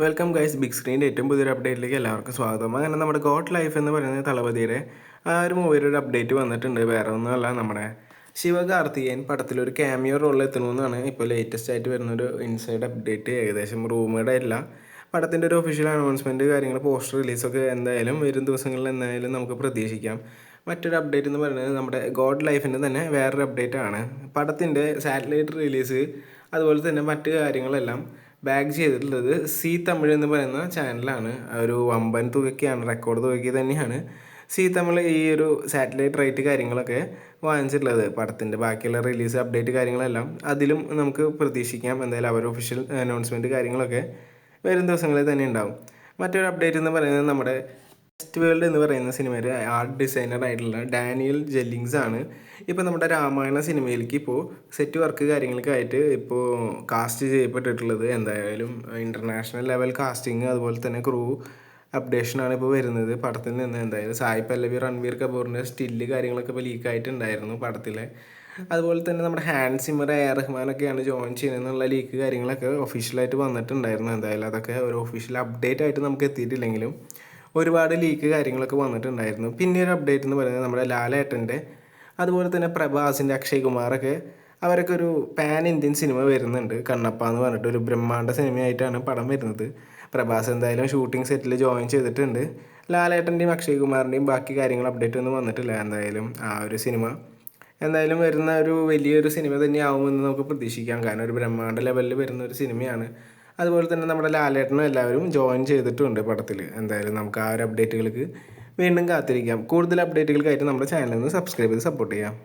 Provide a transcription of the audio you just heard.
Welcome guys big സ്ക്രീൻ്റെ ഏറ്റവും പുതിയൊരു അപ്ഡേറ്റിലേക്ക് എല്ലാവർക്കും സ്വാഗതം. അങ്ങനെ നമ്മുടെ ഗോട്ട് ലൈഫ് എന്ന് പറയുന്ന തളപതിയുടെ ആ ഒരു മൂവിയുടെ ഒരു അപ്ഡേറ്റ് വന്നിട്ടുണ്ട്. വേറെ ഒന്നുമല്ല, നമ്മുടെ ശിവകാർത്തികേയൻ പടത്തിലൊരു ക്യാമിയോ റോളിൽ എത്തണമെന്നാണ് ഇപ്പോൾ ലേറ്റസ്റ്റ് ആയിട്ട് വരുന്നൊരു ഇൻസൈഡ് അപ്ഡേറ്റ്. ഏകദേശം റൂമേഡ് അല്ല, പടത്തിൻ്റെ ഒരു ഒഫീഷ്യൽ അനൗൺസ്മെൻറ്റ് കാര്യങ്ങൾ പോസ്റ്റർ റിലീസൊക്കെ എന്തായാലും വരും ദിവസങ്ങളിൽ എന്തായാലും നമുക്ക് പ്രതീക്ഷിക്കാം. മറ്റൊരു അപ്ഡേറ്റ് എന്ന് പറയുന്നത് നമ്മുടെ ഗോഡ് ലൈഫിൻ്റെ തന്നെ വേറൊരു അപ്ഡേറ്റ് ആണ്. പടത്തിൻ്റെ സാറ്റലൈറ്റ് റിലീസ് അതുപോലെ തന്നെ മറ്റു കാര്യങ്ങളെല്ലാം ബാക്ക് ചെയ്തിട്ടുള്ളത് സി തമിഴ് എന്ന് പറയുന്ന ചാനലാണ്. ഒരു വമ്പൻ തുകയ്ക്കാണ്, റെക്കോർഡ് തുകയ്ക്ക് തന്നെയാണ് സി തമിഴ് ഈ ഒരു സാറ്റലൈറ്റ് റൈറ്റ് കാര്യങ്ങളൊക്കെ വാങ്ങിച്ചിട്ടുള്ളത്. പടത്തിൻ്റെ ബാക്കിയുള്ള റിലീസ് അപ്ഡേറ്റ് കാര്യങ്ങളെല്ലാം അതിലും നമുക്ക് പ്രതീക്ഷിക്കാം. എന്തായാലും അവർ ഒഫീഷ്യൽ അനൗൺസ്മെൻറ്റ് കാര്യങ്ങളൊക്കെ വരും ദിവസങ്ങളിൽ തന്നെ ഉണ്ടാവും. മറ്റൊരു അപ്ഡേറ്റ് എന്ന് പറയുന്നത് നമ്മുടെ നെക്സ്റ്റ് വേൾഡ് എന്ന് പറയുന്ന സിനിമയുടെ ആർട്ട് ഡിസൈനർ ആയിട്ടുള്ള ഡാനിയൽ ജെല്ലിങ്സ് ആണ് ഇപ്പോൾ നമ്മുടെ രാമായണ സിനിമയിലേക്ക് ഇപ്പോൾ സെറ്റ് വർക്ക് കാര്യങ്ങൾക്കായിട്ട് ഇപ്പോൾ കാസ്റ്റ് ചെയ്യപ്പെട്ടിട്ടുള്ളത്. എന്തായാലും ഇൻ്റർനാഷണൽ ലെവൽ കാസ്റ്റിംഗ് അതുപോലെ തന്നെ ക്രൂ അപ്ഡേഷനാണ് ഇപ്പോൾ വരുന്നത് പടത്തിൽ നിന്ന്. എന്തായാലും സായി പല്ലവി റൺവീർ കപൂറിൻ്റെ സ്റ്റില്ല് കാര്യങ്ങളൊക്കെ ഇപ്പോൾ ലീക്കായിട്ടുണ്ടായിരുന്നു പടത്തിലെ. അതുപോലെ തന്നെ നമ്മുടെ ഹാൻഡ് സിമ്മർ എ ആർ റഹ്മാനൊക്കെയാണ് ജോയിൻ ചെയ്യുന്നതെന്നുള്ള ലീക്ക് കാര്യങ്ങളൊക്കെ ഒഫീഷ്യലായിട്ട് വന്നിട്ടുണ്ടായിരുന്നു. എന്തായാലും അതൊക്കെ ഒരു ഒഫീഷ്യൽ അപ്ഡേറ്റ് ആയിട്ട് നമുക്ക് എത്തിയിട്ടില്ലെങ്കിലും ഒരുപാട് ലീക്ക് കാര്യങ്ങളൊക്കെ വന്നിട്ടുണ്ടായിരുന്നു. പിന്നെ ഒരു അപ്ഡേറ്റ് എന്ന് പറയുന്നത് നമ്മുടെ ലാലേട്ടൻ്റെ അതുപോലെ തന്നെ പ്രഭാസിൻ്റെ, അക്ഷയ് കുമാറൊക്കെ അവരൊക്കെ ഒരു പാൻ ഇന്ത്യൻ സിനിമ വരുന്നുണ്ട്. കണ്ണപ്പ എന്ന് പറഞ്ഞിട്ട് ഒരു ബ്രഹ്മാണ്ഡ സിനിമയായിട്ടാണ് പടം വരുന്നത്. പ്രഭാസ് എന്തായാലും ഷൂട്ടിംഗ് സെറ്റിൽ ജോയിൻ ചെയ്തിട്ടുണ്ട്. ലാലേട്ടൻ്റെയും അക്ഷയ് കുമാറിൻ്റെയും ബാക്കി കാര്യങ്ങൾ അപ്ഡേറ്റ് ഒന്നും വന്നിട്ടില്ല. എന്തായാലും ആ ഒരു സിനിമ എന്തായാലും വരുന്ന ഒരു വലിയൊരു സിനിമ തന്നെയാവുമെന്ന് നമുക്ക് പ്രതീക്ഷിക്കാം. കാരണം ഒരു ബ്രഹ്മാണ്ഡ ലെവലിൽ വരുന്ന ഒരു സിനിമയാണ്. അതുപോലെ തന്നെ നമ്മുടെ ലാലേട്ടനും എല്ലാവരും ജോയിൻ ചെയ്തിട്ടുണ്ട് പടത്തിൽ. എന്തായാലും നമുക്ക് ആ ഒരു അപ്ഡേറ്റുകൾക്ക് വീണ്ടും കാത്തിരിക്കാം. കൂടുതൽ അപ്ഡേറ്റുകൾക്കായിട്ട് നമ്മുടെ ചാനലിൽ നിന്ന് സബ്സ്ക്രൈബ് ചെയ്ത് സപ്പോർട്ട് ചെയ്യാം.